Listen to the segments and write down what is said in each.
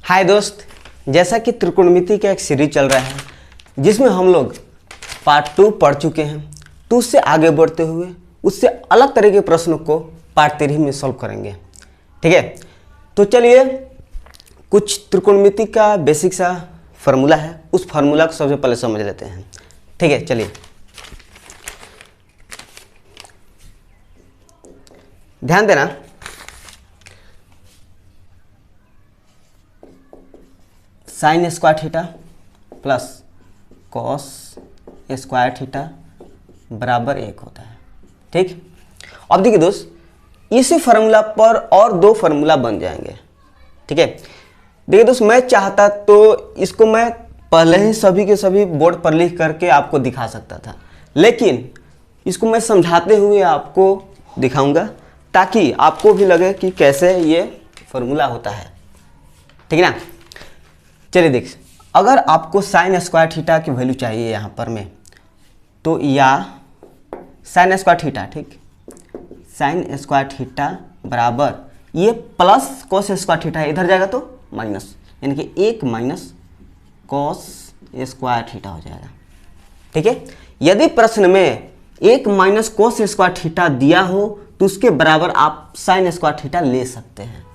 हाय दोस्त, जैसा कि त्रिकोणमिति का एक सीरीज चल रहा है जिसमें हम लोग पार्ट 2 पढ़ चुके हैं, तो उससे आगे बढ़ते हुए उससे अलग तरह के प्रश्नों को पार्ट 3 में सॉल्व करेंगे। ठीक है, तो चलिए कुछ त्रिकोणमिति का बेसिक सा फार्मूला है, उस फार्मूला को सबसे पहले समझ लेते हैं। ठीक है, चलिए ध्यान देना। Sign square theta plus cos square theta बराबर 1 होता है। ठीक, अब देखिए दोस्त, इसी फार्मूला पर और 2 फार्मूला बन जाएंगे। ठीक है, देखिए दोस्त, मैं चाहता तो इसको मैं पहले ही सभी के सभी बोर्ड पर लिख करके आपको दिखा सकता था, लेकिन इसको मैं समझाते हुए आपको दिखाऊंगा ताकि आपको भी लगे कि कैसे ये फार्मूला होता है। ठीक है ना, चलिए देख, अगर आपको साइन स्क्वायर थीटा की वैल्यू चाहिए यहाँ पर में, तो या साइन स्क्वायर थीटा, ठीक, साइन स्क्वायर थीटा बराबर ये प्लस कॉस स्क्वायर थीटा है, इधर जाएगा तो माइनस, यानी कि 1 माइनस कॉस स्क्वायर थीटा हो जाएगा। ठीक है, यदि प्रश्न में 1 माइनस कॉस स्क्वायर थीटा दिया हो तो उसके बराबर आप साइन स्क्वायर थीटा ले सकते हैं।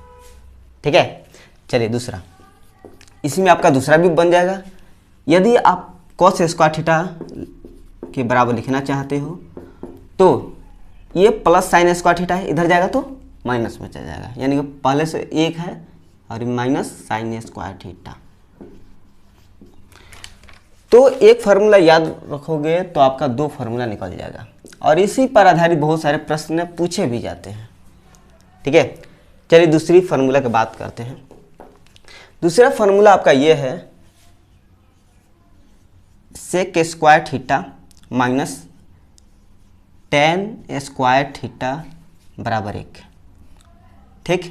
ठीक है, चलिए दूसरा, इसी में आपका दूसरा भी बन जाएगा। यदि आप कॉस स्क्वायर थीटा के बराबर लिखना चाहते हो तो ये प्लस साइन स्क्वायर थीटा है, इधर जाएगा तो माइनस में चला जाएगा, यानी कि पहले से 1 है और माइनस साइन स्क्वायर थीटा। तो एक फार्मूला याद रखोगे तो आपका 2 फार्मूला निकल जाएगा, और इसी पर आधारित बहुत सारे प्रश्न पूछे भी जाते हैं। ठीक है, चलिए दूसरी फार्मूला की बात करते हैं। दूसरा फार्मूला आपका ये है, sec square theta minus tan square theta बराबर 1। ठीक,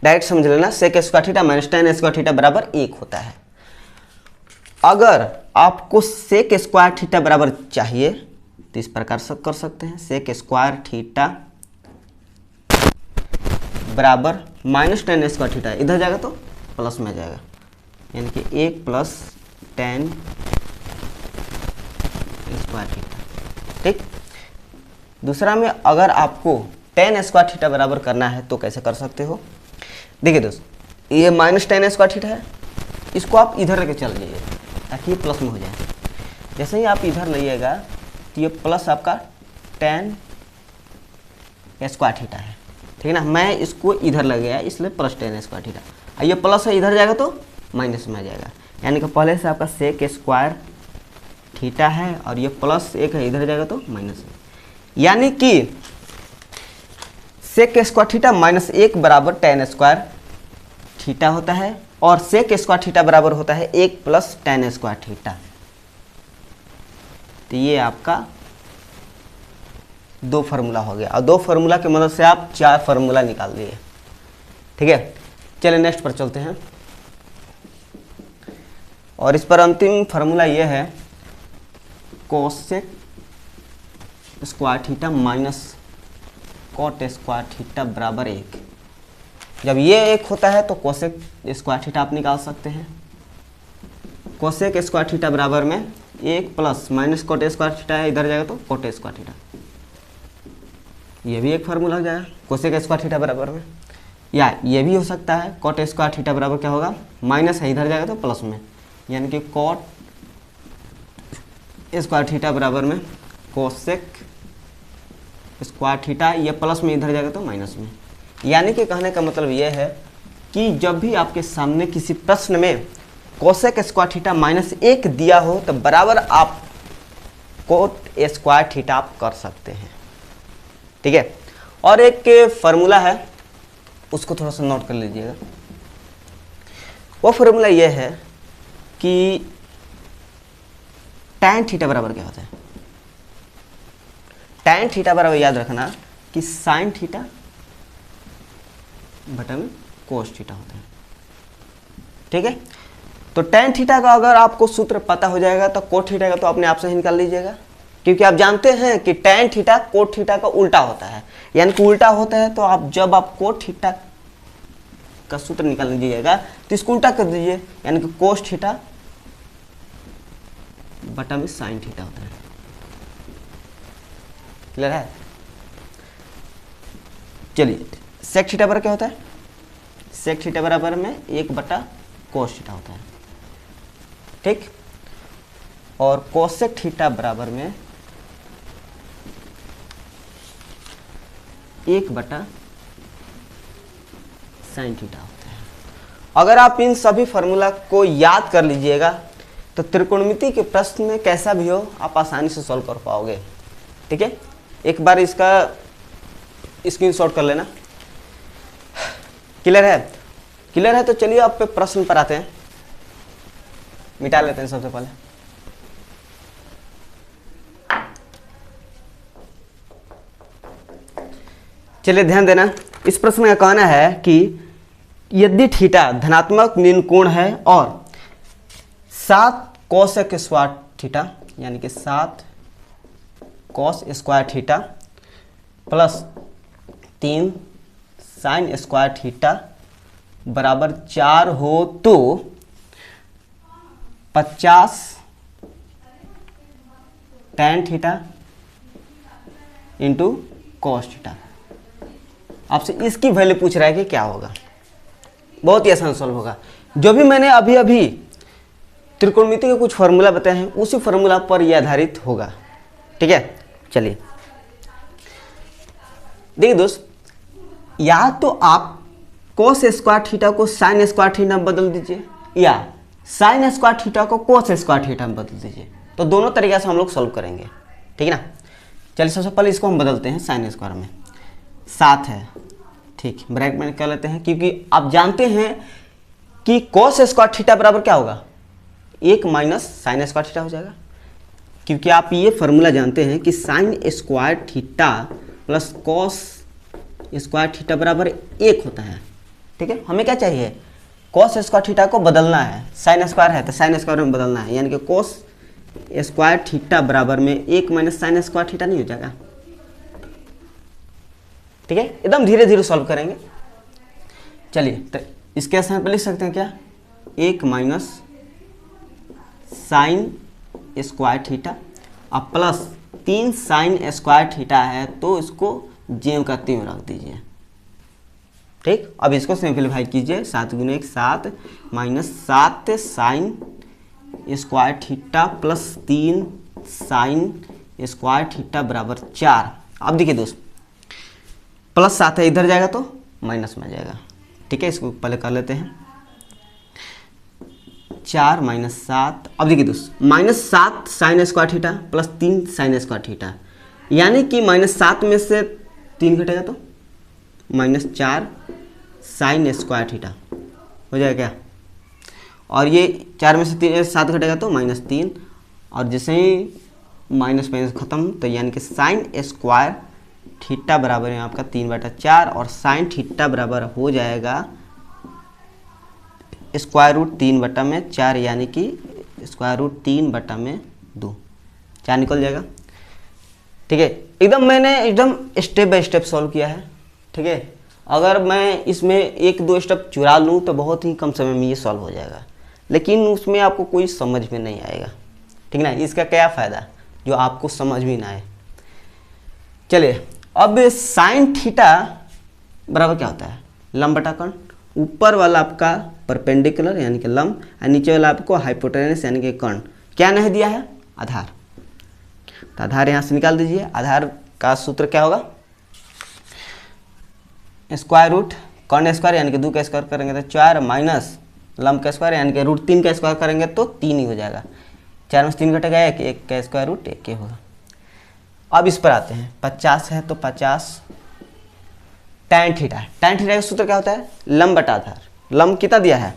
डायरेक्ट समझ लेना, sec square theta minus tan square theta बराबर 1 होता है। अगर आपको सेक स्क्वायर थीटा बराबर चाहिए तो इस प्रकार से कर सकते हैं, सेक स्क्वायर थीटा बराबर माइनस टेन स्क्वायर थीटा, इधर जाएगा तो प्लस में जाएगा, यानी कि 1 प्लस टेन स्क्वायर थीटा। ठीक, दूसरा में अगर आपको टेन स्क्वायर थीटा बराबर करना है तो कैसे कर सकते हो। देखिए दोस्त, ये माइनस टेन स्क्वायर थीटा है, इसको आप इधर लेके चल जाइए ताकि ये प्लस में हो जाए। जैसे ही आप इधर लाइएगा तो ये प्लस आपका टेन स्क्वायर थीटा है। ठीक है ना, मैं इसको इधर लगाया इसलिए प्लस टेन स्क्वायर थीटा, ये प्लस है, इधर जाएगा तो माइनस में आ जाएगा, यानी कि पहले से आपका सेक स्क्वायर थीटा है और ये प्लस 1 है, इधर जाएगा तो माइनस में, यानी कि सेक स्क्वायर थीटा माइनस 1 बराबर टेन स्क्वायर थीटा होता है, और सेक स्क्वायर थीटा बराबर होता है 1 प्लस टेन स्क्वायर थीटा। तो ये आपका 2 फार्मूला हो गया, और 2 फार्मूला की मदद से आप 4 फार्मूला निकाल दिए। ठीक है, चलिए नेक्स्ट पर चलते हैं, और इस पर अंतिम फार्मूला ये है, cosec square theta minus cot square theta बराबर 1। जब ये 1 होता है तो कोसेक स्क्वायर थीटा आप निकाल सकते हैं। कोसेक स्क्वायर थीटा बराबर में 1 plus minus cot square theta है, इधर जाएगा तो कॉट स्क्वायर थीटा, ये भी एक फार्मूला हो जाएगा कोसेक स्क्वायर थीटा बराबर में। या ये भी हो सकता है, कॉट स्क्वायर थीटा बराबर क्या होगा, माइनस है, इधर जाएगा तो प्लस में, यानी कि कॉट स्क्वायर थीटा बराबर में कोसेक स्क्वायर थीटा, ये प्लस में, इधर जाएगा तो माइनस में। यानी कि कहने का मतलब ये है कि जब भी आपके सामने किसी प्रश्न में कोसेक स्क्वायर थीटा माइनस 1 दिया हो तो बराबर आप कॉट स्क्वायर थीटा आप कर सकते हैं। ठीक है, और एक फार्मूला है, उसको थोड़ा सा नोट कर लीजिएगा। वो फार्मूला ये है कि tan थीटा बराबर क्या होता है। tan थीटा बराबर याद रखना कि साइन थीटा बटा में कोस थीटा होता है। ठीक है, तो tan थीटा का अगर आपको सूत्र पता हो जाएगा तो कोट थीटा का तो अपने आप से ही निकाल लीजिएगा, क्योंकि आप जानते हैं कि tan थीटा कोट थीटा का उल्टा होता है, यानी कि उल्टा होता है तो आप जब आप कोट थीटा का सूत्र निकाल लीजिएगा तो इसको उल्टा कर दीजिए, यानी कि कोस थीटा बटा में साइन थीटा होता है। क्लियर है? चलिए सेक थीटा बराबर क्या होता है? सेक थीटा बराबर में 1 बटा कोस थीटा होता है, ठीक। और कोसेक थीटा बराबर में 1 बटा साइन थीटा होता है। अगर आप इन सभी फार्मूला को याद कर लीजिएगा तो त्रिकोणमिति के प्रश्न में कैसा भी हो आप आसानी से सॉल्व कर पाओगे, ठीक है। एक बार इसका स्क्रीनशॉट कर लेना। क्लियर है? क्लियर है तो चलिए आप पे प्रश्न पर आते हैं, मिटा लेते हैं सबसे पहले। चलिए ध्यान देना, इस प्रश्न का कहना है कि यदि थीटा धनात्मक निम्न कोण है और 7 कोसेक स्क्वायर थीटा यानी कि 7 cos square theta plus 3 sign square theta बराबर 4 हो तो 50 tan theta into cos theta. आपसे इसकी वैल्यू पूछ रहा है कि क्या होगा। बहुत ही आसान सॉल्व होगा। जो भी मैंने अभी अभी त्रिकोणमिति के कुछ फार्मूला बताए हैं उसी फार्मूला पर यह आधारित होगा, ठीक है। चलिए देखिए दोस्त, या तो आप कोस स्क्वायर थीटा को साइन स्क्वायर थीटा में बदल दीजिए या साइन स्क्वायर थीटा को कोस स्क्वायर थीटा में बदल दीजिए, तो दोनों तरीके से हम लोग सॉल्व करेंगे, ठीक है ना। चलिए सबसे पहले इसको हम बदलते हैं साइन स्क्वायर में। 7 है, ठीक, ब्रैकेट में निकाल लेते हैं क्योंकि आप जानते हैं कि कोस स्क्वायर थीटा बराबर क्या होगा 1 माइनस साइन स्क्वायर थीटा हो जाएगा, क्योंकि आप ये फॉर्मूला जानते हैं कि sign square theta plus cos square theta बराबर 1 होता है, ठीक है। हमें क्या चाहिए, कॉस स्क्वायर थीटा को बदलना है, साइन स्क्वायर है तो साइन स्क्वायर में बदलना है, यानी कि कॉस स्क्वायर थीटा बराबर में 1 माइनस साइन स्क्वायर थीटा नहीं हो जाएगा, ठीक है। एकदम धीरे धीरे सॉल्व करेंगे। चलिए तो इसके स्थान पर लिख सकते हैं क्या, 1 माइनस साइन स्क्वायर थीटा अब प्लस 3 साइन स्क्वायर थीटा है तो इसको ज्यों का त्यों रख दीजिए, ठीक। अब इसको सिंप्लीफाई कीजिए, 7 गुने 1 7 minus 7 sign square theta plus 3 sign square theta बराबर 4। अब देखिए दोस्त, प्लस 7 है इधर जाएगा तो माइनस में जाएगा, ठीक है। इसको पहले कर लेते हैं, 4 माइनस 7। अब देखिए दोस्त, minus 7 sign square theta plus 3 sign square theta, यानी कि माइनस 7 में से 3 घटेगा तो माइनस 4 साइन स्क्वायर थीटा हो जाएगा क्या, और ये 4 में से 7 घटेगा तो माइनस 3, और जैसे ही माइनस माइनस खत्म तो यानी कि साइन स्क्वायर थीटा बराबर है आपका 3/4 और साइन थीटा बराबर हो जाएगा स्क्वायर रूट 3/4 यानी कि स्क्वायर रूट 3/2, 4 निकल जाएगा, ठीक है। मैंने एकदम स्टेप बाय स्टेप सॉल्व किया है, ठीक है। अगर मैं इसमें 1-2 स्टेप चुरा लूँ तो बहुत ही कम समय में ये सॉल्व हो जाएगा, लेकिन उसमें आपको कोई समझ में नहीं आएगा, ठीक ना। इसका क्या फ़ायदा जो आपको समझ में ना आए। चलिए अब साइन थीटा बराबर क्या होता है, लंब बटा कर्ण। ऊपर वाला आपका परपेंडिकुलर यानी कि लंब और नीचे वाला आपको हाइपोटेनस यानी कि कर्ण। क्या नहीं दिया है, आधार। तो आधार यहाँ से निकाल दीजिए। आधार का सूत्र क्या होगा, स्क्वायर रूट कर्ण स्क्वायर यानी कि 2 का स्क्वायर करेंगे तो 4 माइनस लंब का स्क्वायर यानी कि रूट 3 का स्क्वायर करेंगे तो 3 ही हो जाएगा। 4 में से 3 घटेगा 1, 1 का स्क्वायर रूट 1 होगा। अब इस पर आते हैं, 50 है तो 50 टैन थीटा। टैन थीटा का सूत्र क्या होता है, लंब बटा आधार। लंब कितना दिया है,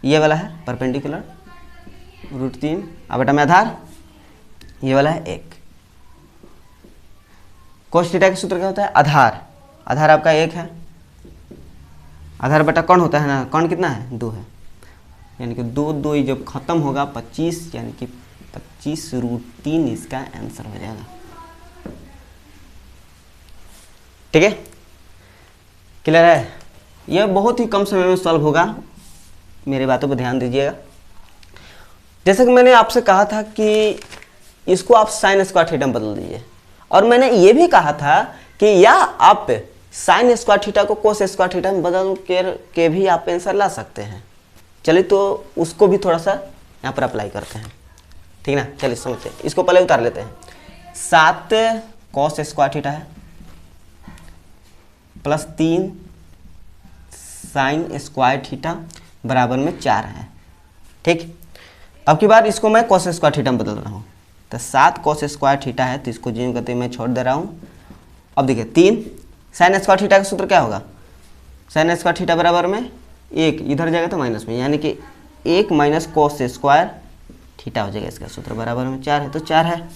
ये वाला है परपेंडिकुलर रूट 3 अब बटा में आधार ये वाला है 1। कोस थीटा का सूत्र क्या होता है, आधार। आधार आपका 1 है, आधार बटा कर्ण होता है ना, कर्ण कितना है 2 है, यानी कि 2 जब खत्म होगा 25 यानी कि 25 रूट 3 इसका आंसर हो जाएगा, ठीक है। क्लियर है। यह बहुत ही कम समय में सॉल्व होगा, मेरी बातों पर ध्यान दीजिएगा। जैसे कि मैंने आपसे कहा था कि इसको आप साइन स्क्वायर थीटा में बदल दीजिए, और मैंने ये भी कहा था कि या आप साइन स्क्वायर थीटा को कोस स्क्वायर थीटा में बदल के भी आप आंसर ला सकते हैं। चलिए तो उसको भी थोड़ा सा यहाँ पर अप्लाई करते हैं, ठीक ना। चलिए समझते हैं, इसको पहले उतार लेते हैं। 7 कॉस स्क्वायर थीटा है प्लस 3 साइन स्क्वायर थीटा बराबर में 4 है, ठीक। अब की बार इसको मैं कॉस स्क्वायर थीटा में बदल रहा हूँ, तो 7 कॉस स्क्वायर थीटा है, तो इसको ज्यों करते मैं छोड़ दे रहा हूँ। अब देखिए 3 साइन स्क्वायर थीटा का सूत्र क्या होगा, साइन स्क्वायर थीटा बराबर में 1, इधर जाएगा तो माइनस में, यानी कि 1 माइनस कॉस स्क्वायर थीटा हो जाएगा। इसका सूत्र बराबर में 4 है, तो 4 है।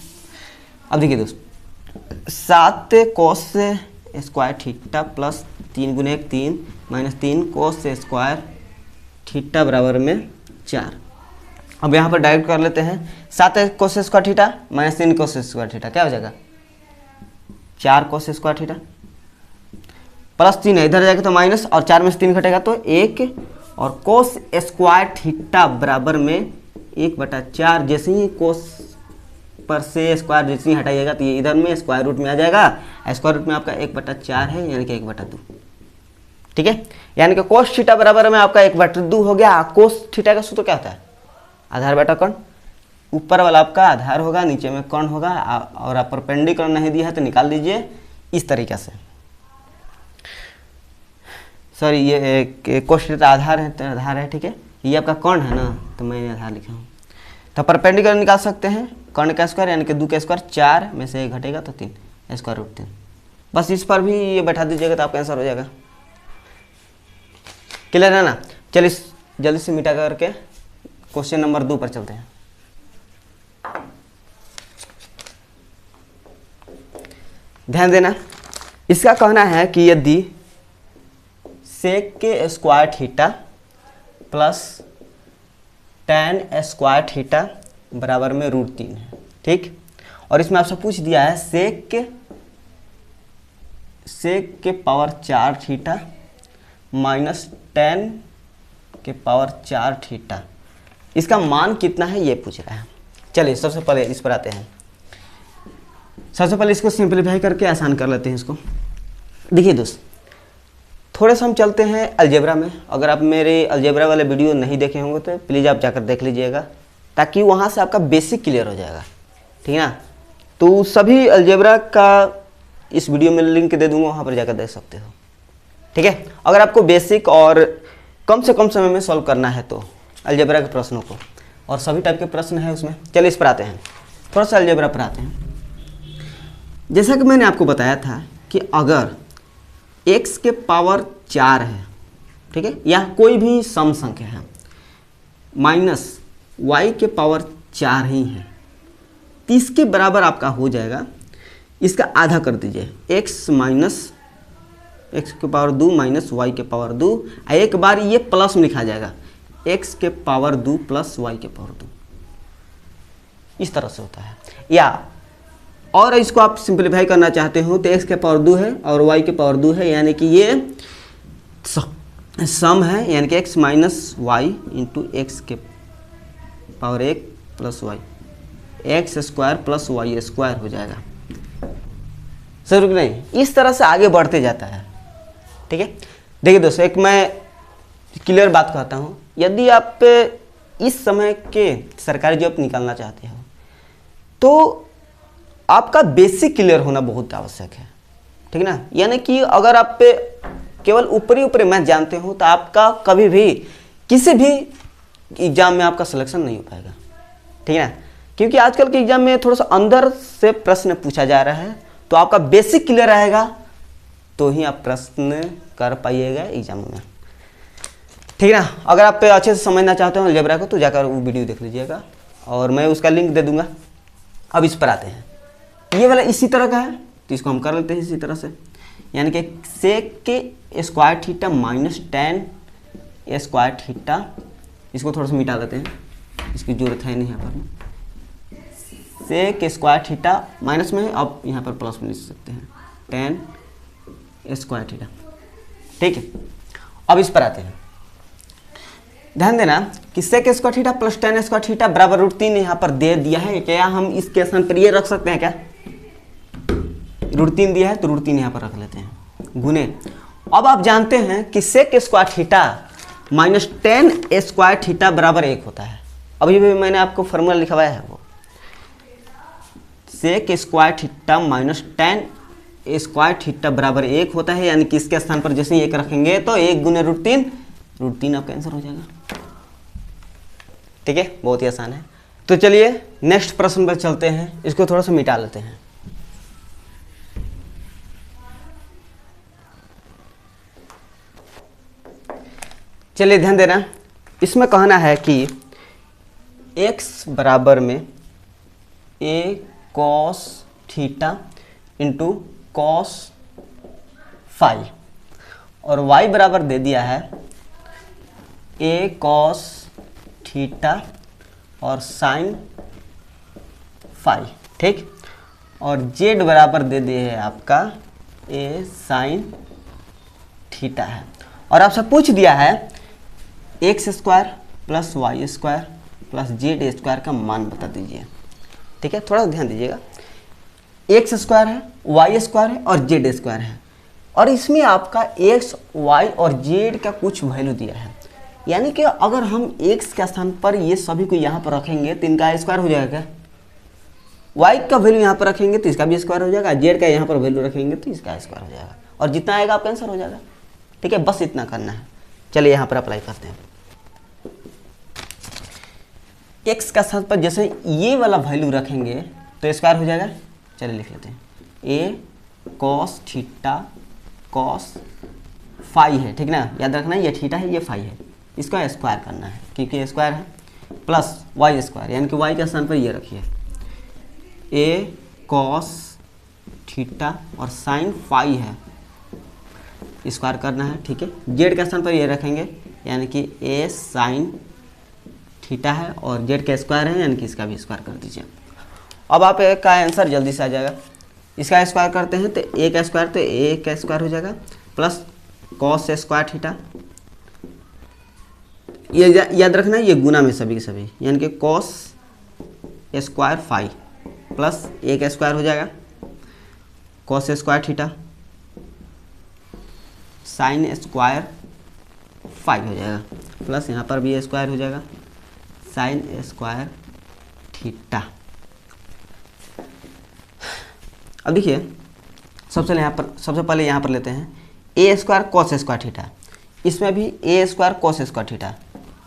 अब देखिए दोस्त 7 कॉस स्क्वायर थीटा प्लस 3 गुने 1 3 माइनस 3 कॉस स्क्वायर थीटा बराबर में 4। अब यहाँ पर डायरेक्ट कर लेते हैं, 7 cos square theta minus 3 cos square theta क्या हो जाएगा, 4 कॉस स्क्वायर थीटा प्लस 3 है, इधर जाएगा तो माइनस, और 4 में से 3 घटेगा तो 1, और कोस स्क्वायर थीटा बराबर में 1/4। जैसे ही कोस पर से स्क्वायर जैसे ही हटाइएगा तो ये इधर में स्क्वायर रूट में आ जाएगा। स्क्वायर रूट में आपका 1/4 है, यानी कि 1/2, ठीक है। यानी कि कोस थीटा बराबर में आपका 1/2 हो गया। कोस थीटा का सूत्र क्या होता है, आधार बटा कर्ण। ऊपर वाला आपका आधार होगा, नीचे में कर्ण होगा, और आप परपेंडिकुलर नहीं दिया है तो निकाल दीजिए इस तरीके से। सॉरी, ये कोस थीटा आधार है, तो आधार है, ठीक है। ये आपका कर्ण है ना, तो मैंने आधार लिखा हूँ। तो परपेंडिकुलर निकाल सकते हैं, कर्ण का स्क्वायर यानी कि 2 का स्क्वायर, 4 में से 1 घटेगा तो 3 स्क्वायर रूट 3। बस इस पर भी ये बैठा दीजिएगा तो आपका आंसर हो जाएगा। क्लियर है ना। चलिए जल्दी से मिटा करके क्वेश्चन नंबर 2 पर चलते हैं। ध्यान देना, इसका कहना है कि यदि सेक के square theta plus tan square theta बराबर में √3 है, ठीक। और इसमें आपसे पूछ दिया है सेक के पावर 4 थीटा माइनस tan के पावर 4 थीटा, इसका मान कितना है ये पूछ रहा है। चलिए सबसे पहले इस पर आते हैं। सबसे पहले इसको सिंपलीफाई करके आसान कर लेते हैं इसको। देखिए दोस्त, थोड़े से हम चलते हैं अलजेब्रा में। अगर आप मेरे अलजेब्रा वाले वीडियो नहीं देखे होंगे तो प्लीज़ आप जाकर देख लीजिएगा, ताकि वहाँ से आपका बेसिक क्लियर हो जाएगा, ठीक है ना। तो सभी अलजेब्रा का इस वीडियो में लिंक दे दूंगा, वहाँ पर जाकर देख सकते हो, ठीक है। अगर आपको बेसिक और कम से कम समय में सॉल्व करना है तो अलजेब्रा के प्रश्नों को, और सभी टाइप के प्रश्न हैं उसमें। चलिए इस पर आते हैं, थोड़ा सा अलजेब्रा पर आते हैं। जैसा कि मैंने आपको बताया था कि अगर x के पावर 4 है, ठीक है, या कोई भी सम संख्या है, माइनस y के पावर 4 ही है, तो इसके बराबर आपका हो जाएगा, इसका आधा कर दीजिए, x माइनस x के पावर 2 माइनस y के पावर 2, एक बार ये प्लस में लिखा जाएगा, x के पावर 2 प्लस y के पावर 2, इस तरह से होता है। या और इसको आप सिंपलीफाई करना चाहते हो तो x के पावर 2 है और y के पावर 2 है, यानी कि ये सम है, यानी कि x minus y into x के power 1 plus y, x square plus y square हो जाएगा। सर नहीं, इस तरह से आगे बढ़ते जाता है, ठीक है। देखिए दोस्तों, एक मैं क्लियर बात कहता हूँ, यदि आप इस समय के सरकारी जॉब निकालना चाहते हो तो आपका बेसिक क्लियर होना बहुत आवश्यक है, ठीक है ना। यानी कि अगर आप केवल ऊपरी ऊपरी मैथ जानते हो तो आपका कभी भी किसी भी एग्जाम में आपका सिलेक्शन नहीं हो पाएगा, ठीक है ना। क्योंकि आजकल के एग्जाम में थोड़ा सा अंदर से प्रश्न पूछा जा रहा है, तो आपका बेसिक क्लियर रहेगा तो ही आप प्रश्न कर पाइएगा एग्जाम में, ठीक है ना। अगर आप अच्छे से समझना चाहते हो अलजेब्रा को तो जाकर वो वीडियो देख लीजिएगा, और मैं उसका लिंक दे दूंगा। अब इस पर आते हैं, ये वाला इसी तरह का है तो इसको हम कर लेते हैं इसी तरह से, यानी कि सेक के square theta minus tan square theta, इसको थोड़ा सा मिटा देते हैं, इसकी जरूरत है नहीं यहाँ पर। सेक स्क्वायर थीटा माइनस में है, अब यहाँ पर प्लस में लिख सकते हैं tan स्क्वायर थीटा, ठीक है। अब इस पर आते हैं, ध्यान देना कि sec square theta plus tan square theta बराबर √3 यहाँ पर दे दिया है। क्या हम इसके स्थान पर ये रख सकते हैं क्या? √3 दिया है तो √3 यहाँ पर रख लेते हैं गुने। अब आप जानते हैं कि sec square theta minus tan square theta बराबर 1 होता है। अभी भी मैंने आपको फॉर्मूला लिखवाया है, वो sec square theta minus tan square theta बराबर 1 होता है, यानी कि इसके स्थान पर जैसे ही 1 रखेंगे तो 1 गुने √3 आपका आंसर हो जाएगा। ठीक है, बहुत ही आसान है। तो चलिए नेक्स्ट प्रश्न पर चलते हैं, इसको थोड़ा सा मिटा लेते हैं। चलिए ध्यान देना, इसमें कहना है कि x बराबर में a cos theta into cos phi और y बराबर दे दिया है a cos थीटा और साइन फाई। ठीक, और z बराबर दे दिए है आपका a साइन थीटा है। और आपसे पूछ दिया है x square plus y square plus z square का मान बता दीजिए। ठीक है, थोड़ा ध्यान दीजिएगा, एक्स स्क्वायर है, वाई स्क्वायर है और जेड स्क्वायर है, और इसमें आपका एक्स वाई और जेड का कुछ वैल्यू दिया है। यानी कि अगर हम एक्स के स्थान पर ये सभी को यहाँ पर रखेंगे तो इनका स्क्वायर हो जाएगा क्या? वाई का वैल्यू यहाँ पर रखेंगे तो इसका भी स्क्वायर हो जाएगा, जेड का यहाँ पर वैल्यू रखेंगे तो इसका स्क्वायर हो जाएगा, और जितना आएगा आपका आंसर हो जाएगा। ठीक है, बस इतना करना है। चलिए यहाँ पर अप्लाई करते हैं। एक्स का स्थान पर जैसे ये वाला वैल्यू रखेंगे तो स्क्वायर हो जाएगा। चलिए लिख लेते हैं, a cos theta cos phi है, ठीक ना, याद रखना ये थीटा है ये फाई है, इसका स्क्वायर करना है क्योंकि स्क्वायर है, प्लस वाई स्क्वायर यानी कि वाई के स्थान पर ये रखिए a cos थीटा और साइन फाई है, स्क्वायर करना है। ठीक है, जेड के स्थान पर ये रखेंगे यानी कि a साइन थीटा है और जेड का स्क्वायर है यानी कि इसका भी स्क्वायर कर दीजिए। अब आप का आंसर जल्दी से आ जाएगा। इसका स्क्वायर करते हैं तो a का स्क्वायर तो a का स्क्वायर हो जाएगा प्लस कॉस स्क्वायर थीटा, ये याद रखना ये गुना में सभी के सभी यानी कि cos square phi plus a का स्क्वायर हो जाएगा cos square theta sine square phi हो जाएगा प्लस यहाँ पर भी स्क्वायर हो जाएगा साइन स्क्वायर थीटा। अब देखिए सबसे पहले यहाँ पर लेते हैं a square cos square theta, इसमें भी a square cos square theta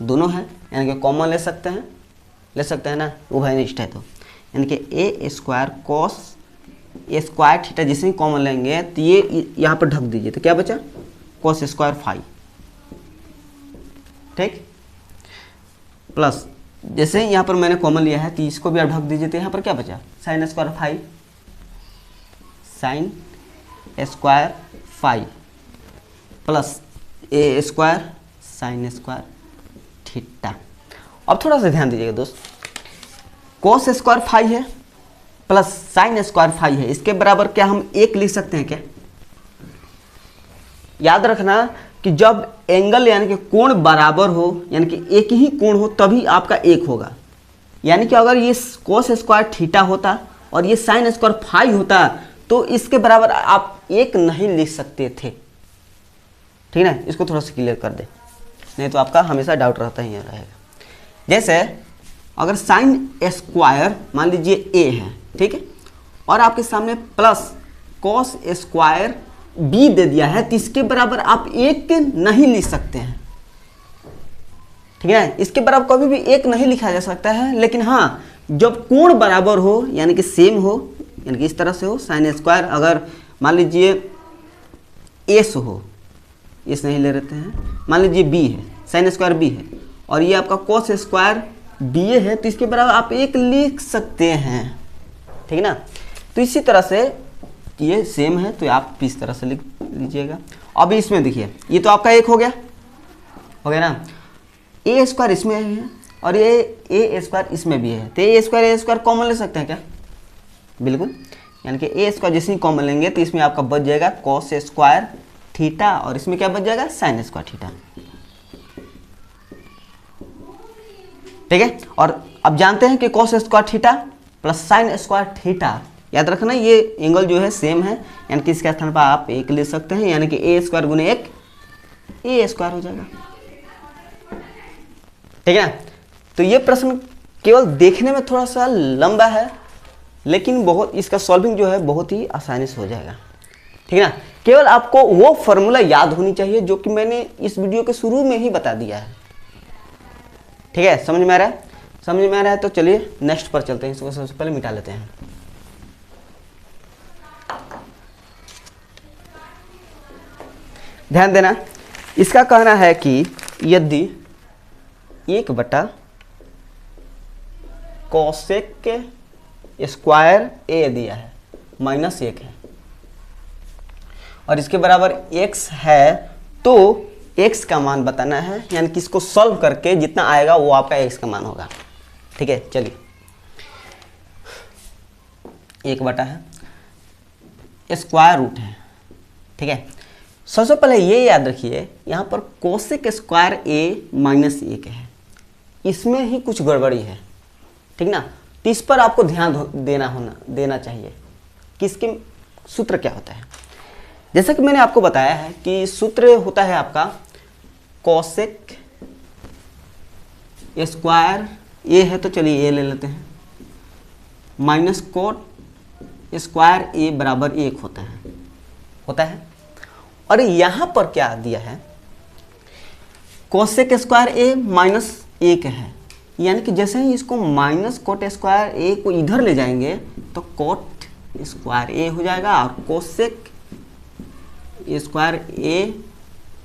दोनों है यानी कि कॉमन ले सकते हैं ना, उभयनिष्ठ है तो यानी कि a square cos square theta जिसे कॉमन लेंगे तो ये यहाँ पर ढक दीजिए तो क्या बचा कॉस स्क्वायर फाई। ठीक, प्लस जैसे यहाँ पर मैंने कॉमन लिया है तो इसको भी आप ढक दीजिए तो यहाँ पर क्या बचा sine square phi sine square phi plus a square sine square theta. अब थोड़ा सा ध्यान दीजिएगा दोस्त, कॉस स्क्वायर फाई है प्लस साइन स्क्वायर फाई है, इसके बराबर क्या हम एक लिख सकते हैं क्या? याद रखना कि जब एंगल यानी कि कोण बराबर हो यानी कि एक ही कोण हो तभी आपका एक होगा। यानी कि अगर ये कॉस स्क्वायर थीटा होता और ये साइन स्क्वायर फाई होता तो इसके बराबर आप एक नहीं लिख सकते थे। ठीक है ना, इसको थोड़ा सा क्लियर कर दे, नहीं तो आपका हमेशा डाउट रहता ही रहेगा। जैसे अगर साइन स्क्वायर मान लीजिए a है, ठीक है, और आपके सामने प्लस कॉस स्क्वायर b दे दिया है तो इसके बराबर आप एक नहीं लिख सकते हैं। ठीक है, इसके बराबर कभी भी एक नहीं लिखा जा सकता है, लेकिन हाँ जब कोण बराबर हो यानी कि सेम हो यानी कि इस तरह से हो, साइन स्क्वायर अगर मान लीजिए एस हो, एस नहीं ले रहते हैं, मान लीजिए b है, साइन स्क्वायर b है और ये आपका कॉस स्क्वायर ba है तो इसके बराबर आप एक लिख सकते हैं। ठीक है ना, तो इसी तरह से ये सेम है तो आप इस तरह से लिख लीजिएगा। अब इसमें देखिए ये तो आपका एक हो गया ना, a स्क्वायर इसमें है और ये a स्क्वायर इसमें भी है तो a स्क्वायर कॉमन ले सकते हैं क्या? बिल्कुल, यानी कि a स्क्वायर जैसे ही कॉमन लेंगे तो इसमें आपका बच जाएगा कॉस स्क्वायर थीटा और इसमें क्या बच जाएगा साइन स्क्वायर थीटा। ठीक है, और अब जानते हैं कि cos square theta plus sine square theta, याद रखना ये एंगल जो है सेम है, यानी कि इसके स्थान पर आप एक ले सकते हैं, यानी कि ए स्क्वायर गुने एक ए स्क्वायर हो जाएगा। ठीक है ना। तो ये प्रश्न केवल देखने में थोड़ा सा लंबा है, लेकिन बहुत इसका सॉल्विंग जो है बहुत ही आसानी से हो जाएगा। ठीक है ना। केवल आपको वो फॉर्मूला याद होनी चाहिए जो कि मैंने इस वीडियो के शुरू में ही बता दिया है। ठीक है, समझ में आ रहा है? समझ में आ रहा है तो चलिए नेक्स्ट पर चलते हैं। इसको सबसे पहले मिटा लेते हैं। ध्यान देना, इसका कहना है कि यदि 1/cosec स्क्वायर ए दिया है -1 है और इसके बराबर x है, तो x का मान बताना है, यानी कि इसको सॉल्व करके जितना आएगा वो आपका x का मान होगा। ठीक है, चलिए 1/, है स्क्वायर रूट है। ठीक है, सबसे पहले ये याद रखिए यहाँ पर कोसेक स्क्वायर ए -1 है, इसमें ही कुछ गड़बड़ी है। ठीक ना, तो इस पर आपको ध्यान देना चाहिए कि इसके सूत्र क्या होता है। जैसा कि मैंने आपको बताया है कि सूत्र होता है आपका कोसेक स्क्वायर ए है, तो चलिए ए ले लेते हैं, माइनस कोट स्क्वायर ए बराबर 1 होता है। और यहाँ पर क्या दिया है, कोसेक स्क्वायर ए -1 है, यानी कि जैसे ही इसको माइनस कोट स्क्वायर ए को इधर ले जाएंगे तो कोट स्क्वायर ए हो जाएगा और कोसेक स्क्वायर ए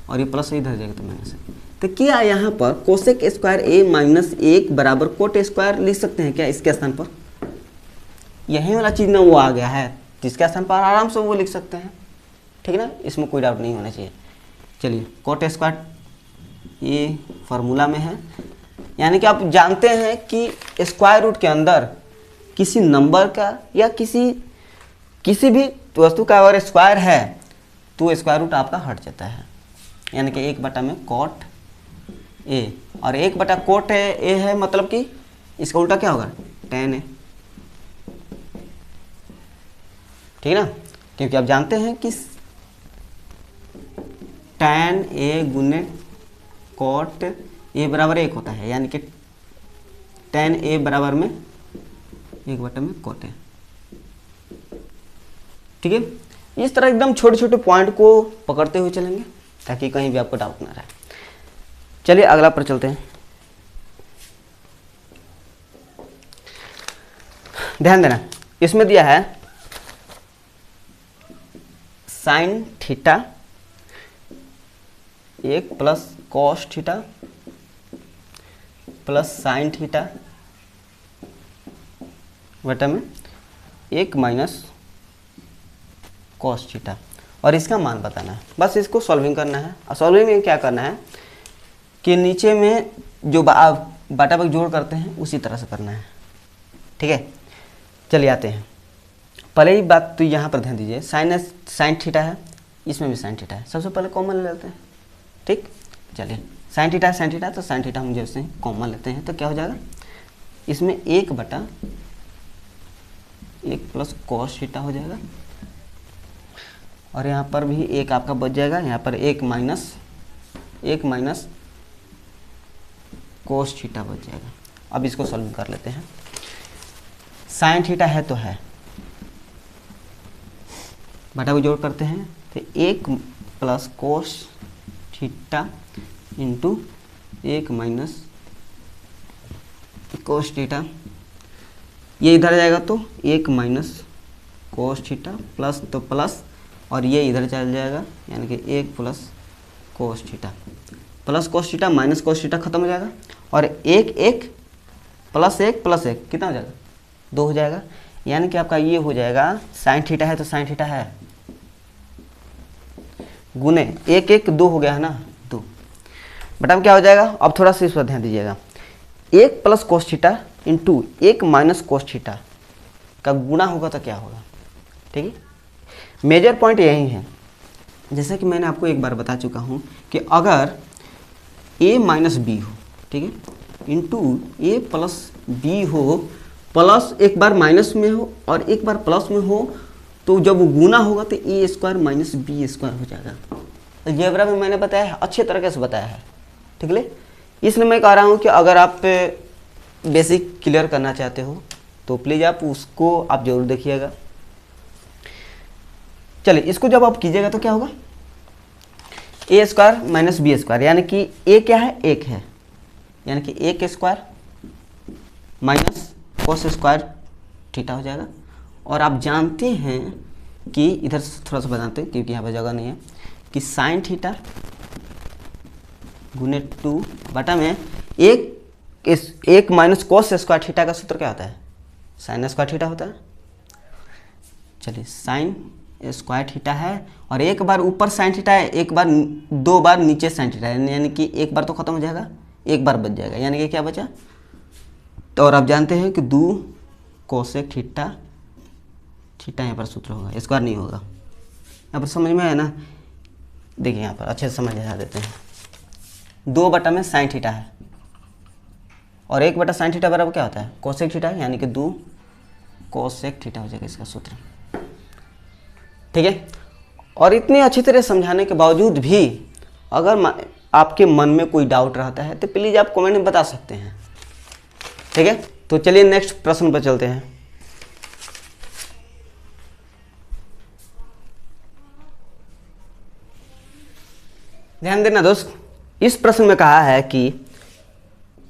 और ये प्लस इधर जाएगा तो माइनस। तो क्या यहाँ पर कोसेक स्क्वायर ए -1 बराबर कोट स्क्वायर लिख सकते हैं क्या इसके स्थान पर? यही वाला चीज़ ना वो आ गया है, जिसके स्थान पर आराम से वो लिख सकते हैं। ठीक है ना, इसमें कोई डाउट नहीं होना चाहिए। चलिए कोट स्क्वायर ये फार्मूला में है, यानी कि आप जानते हैं कि स्क्वायर रूट के अंदर किसी नंबर का या किसी भी वस्तु का अगर स्क्वायर है तो स्क्वायर रूट आपका हट जाता है, यानी कि 1/, में कोट ए और 1/, कोट ए है, मतलब कि इसका उल्टा क्या होगा tan ए। ठीक है ना, क्योंकि आप जानते हैं कि tan ए गुने कोट ए बराबर 1 होता है, यानी कि tan ए बराबर में 1/, में कोट ए। ठीक है, इस तरह एकदम छोटे छोटे पॉइंट को पकड़ते हुए चलेंगे ताकि कहीं भी आपको डाउट ना रहे। चलिए अगला पर चलते हैं। ध्यान देना, इसमें दिया है sine theta 1 plus cos theta plus sine theta बटा में 1 माइनस कॉस थीटा, और इसका मान बताना है। बस इसको सॉल्विंग करना है। और सॉल्विंग में क्या करना है कि नीचे में जो बाटा भाग जोड़ करते हैं उसी तरह से करना है। ठीक है, चलिए आते हैं। पहले ही बात तो यहाँ पर ध्यान दीजिए, साइन थीटा है, इसमें भी साइन थीटा है, सबसे पहले कॉमन ले लेते हैं। ठीक, चलिए साइन थीटा तो साइन थीटा हम जैसे कॉमन लेते हैं तो क्या हो जाएगा, इसमें 1/1 प्लस कॉस थीटा हो जाएगा, और यहाँ पर भी 1 आपका बच जाएगा, यहाँ पर 1 माइनस कोस थीटा बच जाएगा। अब इसको सॉल्व कर लेते हैं। साइन थीटा है तो है, बटा को जोड़ करते हैं तो 1 plus cos theta into 1 minus cos theta, ये इधर जाएगा तो 1 माइनस कोस थीटा प्लस तो प्लस, और ये इधर चल जाएगा, यानी कि 1 plus cos theta, plus cos theta minus cos theta खत्म हो जाएगा, और 1 प्लस 1 कितना हो जाएगा 2 हो जाएगा, यानी कि आपका ये हो जाएगा साइन थीटा है तो साइन थीटा है गुने 1 2 हो गया है ना 2 बटा में क्या हो जाएगा। अब थोड़ा सा इस पर ध्यान दीजिएगा, 1 plus cos theta into 1 minus cos theta का गुणा होगा तो क्या होगा। ठीक है, मेजर पॉइंट यही है, जैसा कि मैंने आपको एक बार बता चुका हूँ कि अगर a माइनस बी हो, ठीक है, इंटू ए प्लस बी हो, प्लस एक बार माइनस में हो और एक बार प्लस में हो, तो जब वो गुना होगा तो ए स्क्वायर माइनस बी स्क्वायर हो जाएगा। अलजेब्रा में मैंने बताया है, अच्छे तरीके से बताया है, ठीक है। इसलिए मैं कह रहा हूँ कि अगर आप बेसिक क्लियर करना चाहते हो तो प्लीज़ आप उसको आप जरूर देखिएगा। चलिए, इसको जब आप कीजिएगा तो क्या होगा, ए स्क्वायर माइनस बी स्क्वायर, यानी कि ए क्या है, एक है, यानी कि ए के square minus cos square theta हो जाएगा। और आप जानते हैं कि इधर थोड़ा सा बताते हैं क्योंकि यहाँ पर जगह नहीं है, कि साइन थीटा गुने 2 बटा में एक माइनस कोस स्क्वायर थीटा का सूत्र क्या होता है, साइन स्क्वायर थीटा होता है। चलिए, साइन स्क्वायर थीटा है और एक बार ऊपर साइन थीटा है, एक बार 2 बार नीचे साइन थीटा है, यानी कि एक बार तो खत्म हो जाएगा, एक बार बच जाएगा, यानी कि क्या बचा। तो और आप जानते हैं कि 2 कोसेक थीटा, थीटा यहाँ पर सूत्र होगा, स्क्वायर नहीं होगा। यहाँ पर समझ में आया ना, देखिए यहाँ पर अच्छे से समझ आ देते हैं। 2 बटा में साइन थीटा है और 1 बटा साइन थीटा बराबर क्या होता है, कोसेक थीटा, यानी कि 2 कोसेक थीटा हो जाएगा इसका सूत्र, ठीक है। और इतने अच्छी तरह समझाने के बावजूद भी अगर आपके मन में कोई डाउट रहता है तो प्लीज़ आप कमेंट में बता सकते हैं, ठीक है। तो चलिए नेक्स्ट प्रश्न पर चलते हैं। ध्यान देना दोस्त, इस प्रश्न में कहा है कि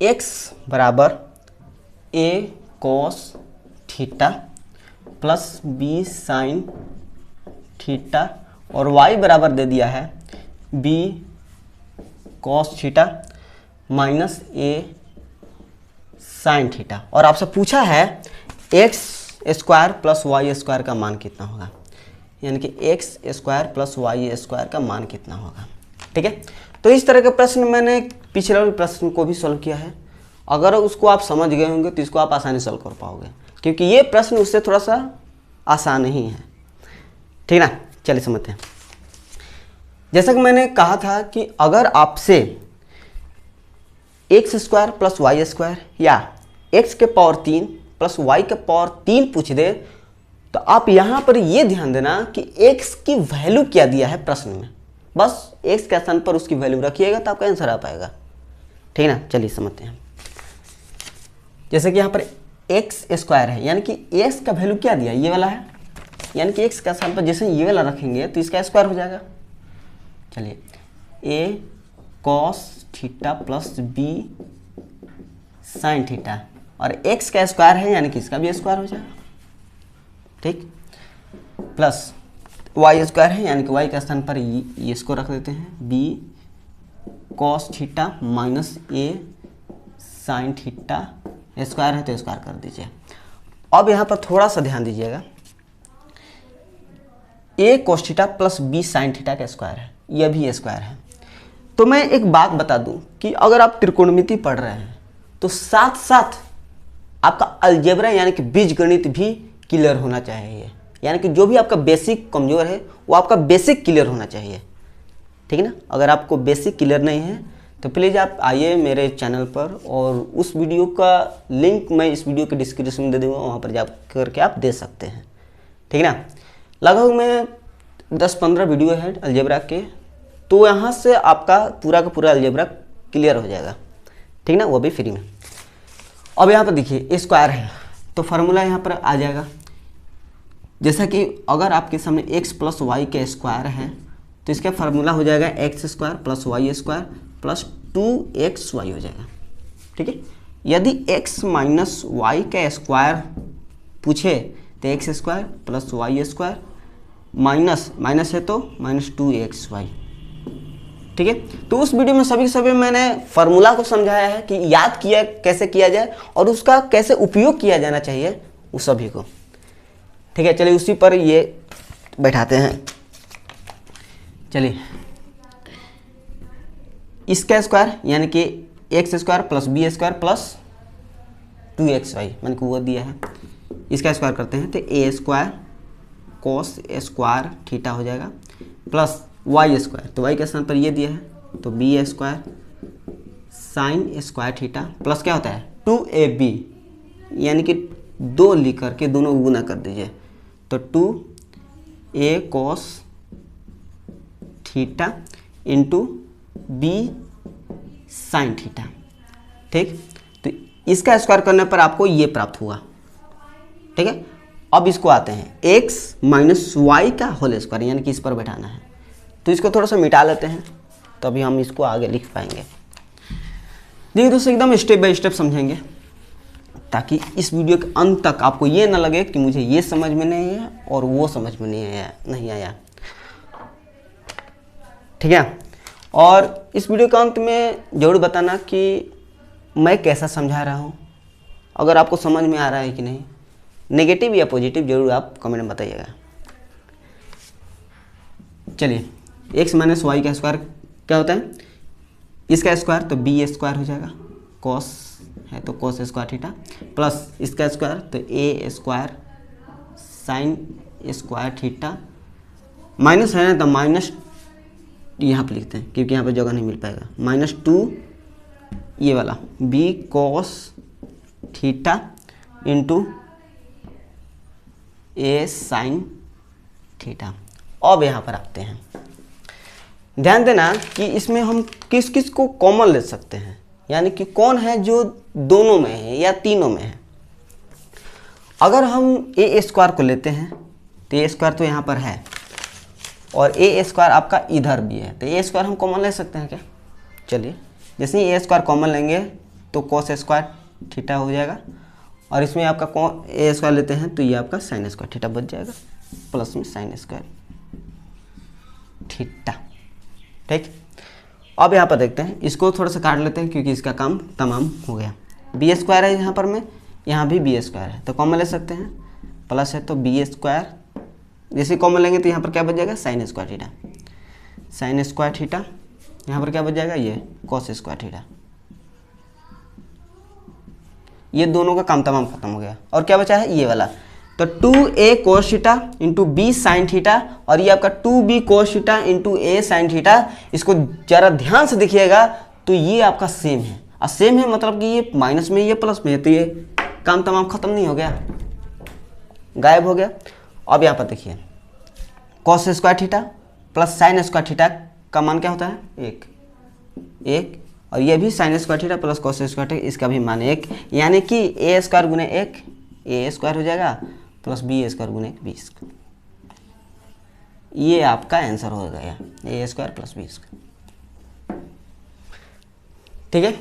x बराबर a cos theta plus b sine theta और y बराबर दे दिया है b cos theta minus a sine theta, और आपसे पूछा है x square plus y square का मान कितना होगा, यानी कि x square plus y square का मान कितना होगा, ठीक है। तो इस तरह के प्रश्न मैंने पिछले वाले प्रश्न को भी सॉल्व किया है। अगर उसको आप समझ गए होंगे तो इसको आप आसानी से सॉल्व कर पाओगे, क्योंकि ये प्रश्न उससे थोड़ा सा आसान ही है, ठीक ना। चलिए समझते हैं। जैसा कि मैंने कहा था कि अगर आपसे x square plus y square या एक्स के पावर 3 प्लस वाई के पावर 3 पूछ दे, तो आप यहाँ पर ये ध्यान देना कि एक्स की वैल्यू क्या दिया है प्रश्न में, बस एक्स के स्थान पर उसकी वैल्यू रखिएगा तो आपका आंसर आ पाएगा, ठीक है ना। चलिए समझते हैं। जैसे कि यहाँ पर एक्स स्क्वायर है, यानी कि एक्स का वैल्यू क्या दिया, ये वाला है, यानी कि एक्स के स्थान पर जैसे ये वाला रखेंगे तो इसका स्क्वायर हो जाएगा। चलिए, A cos theta plus B sine theta और एक्स का स्क्वायर है, यानी कि इसका भी स्क्वायर हो जाएगा, ठीक, प्लस वाई स्क्वायर है, यानी कि वाई के स्थान पर ये इसको रख देते हैं, बी कॉस थीटा माइनस ए साइन थीटा, स्क्वायर है तो स्क्वायर कर दीजिए। अब यहाँ पर थोड़ा सा ध्यान दीजिएगा, A cos theta plus B sine theta का स्क्वायर है, यह भी स्क्वायर है। तो मैं एक बात बता दूं कि अगर आप त्रिकोणमिति पढ़ रहे हैं तो साथ साथ आपका अलजेब्रा यानी कि बीजगणित भी क्लियर होना चाहिए, यानी कि जो भी आपका बेसिक कमज़ोर है वो आपका बेसिक क्लियर होना चाहिए, ठीक है ना। अगर आपको बेसिक क्लियर नहीं है तो प्लीज़ आप आइए मेरे चैनल पर और उस वीडियो का लिंक मैं इस वीडियो के डिस्क्रिप्शन में दे दूँगा, वहाँ पर जा करके आप दे सकते हैं, ठीक है ना। लगभग मैं 10-15 वीडियो है अलजेब्रा के, तो यहाँ से आपका पूरा का पूरा अलजेब्रा क्लियर हो जाएगा, ठीक ना, वो भी फ्री में। अब यहाँ पर देखिए स्क्वायर है तो फार्मूला यहाँ पर आ जाएगा, जैसा कि अगर आपके सामने x प्लस वाई का स्क्वायर है तो इसका फार्मूला हो जाएगा x square plus y square plus 2xy हो जाएगा, ठीक है। यदि x माइनस वाई का स्क्वायर पूछे तो x square plus y square minus है तो माइनस 2xy, ठीक है। तो उस वीडियो में सभी मैंने फार्मूला को समझाया है कि याद किया कैसे किया जाए और उसका कैसे उपयोग किया जाना चाहिए उस सभी को, ठीक है। चलिए उसी पर ये बैठाते हैं। चलिए, इसका स्क्वायर यानी कि x square plus b square plus 2xy मैंने को वो दिया है, इसका स्क्वायर करते हैं तो ए स्क्वायर कोस स्क्वायर थीटा हो जाएगा प्लस वाई स्क्वायर, तो वाई के स्थान पर ये दिया है तो b square sine square theta plus क्या होता है 2ab, यानी कि 2 लिख करके दोनों को गुना कर दीजिए तो 2a cos theta into b sine theta. ठीक, तो इसका स्क्वायर करने पर आपको ये प्राप्त हुआ। ठीक है, अब इसको आते हैं x माइनस वाई का होल स्क्वायर, यानी कि इस पर बैठाना है, तो इसको थोड़ा सा मिटा लेते हैं तभी हम इसको आगे लिख पाएंगे। देखिए दोस्तों, एकदम स्टेप बाय स्टेप समझेंगे ताकि इस वीडियो के अंत तक आपको ये ना लगे कि मुझे ये समझ में नहीं आया और वो समझ में नहीं आया। ठीक है, और इस वीडियो के अंत में ज़रूर बताना कि मैं कैसा समझा रहा हूँ, अगर आपको समझ में आ रहा है कि नहीं, नेगेटिव या पॉजिटिव जरूर आप कमेंट में बताइएगा। चलिए, x माइनस वाई का स्क्वायर क्या होता है, इसका स्क्वायर तो बी स्क्वायर हो जाएगा, कॉस है तो कॉस स्क्वायर थीटा, प्लस इसका स्क्वायर तो ए square sine square theta, minus है ना तो माइनस यहाँ पे लिखते हैं क्योंकि यहाँ पे जगह नहीं मिल पाएगा, -2 ये वाला बी कॉस थीटा इंटू ए साइन थीटा। अब यहाँ पर आते हैं, ध्यान देना कि इसमें हम किस किस को कॉमन ले सकते हैं, यानी कि कौन है जो दोनों में है या तीनों में है। अगर हम ए स्क्वायर को लेते हैं तो ए स्क्वायर तो यहाँ पर है और ए स्क्वायर आपका इधर भी है, तो ए स्क्वायर हम कॉमन ले सकते हैं क्या। चलिए, जैसे ही ए स्क्वायर कॉमन लेंगे तो कॉस स्क्वायर थीटा हो जाएगा, और इसमें आपका ए स्क्वायर लेते हैं तो ये आपका साइन स्क्वायर थीटा बच जाएगा, प्लस में साइन स्क्वायर थीटा। ठीक, अब यहाँ पर देखते हैं, इसको थोड़ा सा काट लेते हैं क्योंकि इसका काम तमाम हो गया। बी स्क्वायर है यहाँ पर में, यहाँ भी बी स्क्वायर है तो कॉमन ले सकते हैं, प्लस है तो बी स्क्वायर, जैसे कॉमन लेंगे तो यहाँ पर क्या बच जाएगा sign square theta, sine square theta, यहाँ पर क्या बच जाएगा ये कॉस स्क्वायर थीटा। ये दोनों का काम तमाम खत्म हो गया, और क्या बचा है ये वाला, तो 2a cos theta into b sine theta, और ये आपका 2b cos theta into a sine theta. इसको जरा ध्यान से देखिएगा तो ये आपका सेम है, और सेम है मतलब कि ये माइनस में ये प्लस में है, तो ये काम तमाम खत्म नहीं हो गया, गायब हो गया। अब यहाँ पर देखिए cos square theta plus sine square theta का मान क्या होता है 1, और ये भी sign square theta plus cos square theta, इसका भी मान 1, यानी कि a स्क्वायर गुने 1 a स्क्वायर हो जाएगा प्लस बी स्क्वायर गुने 20। ये आपका आंसर हो गया a square plus b square. ठीक है,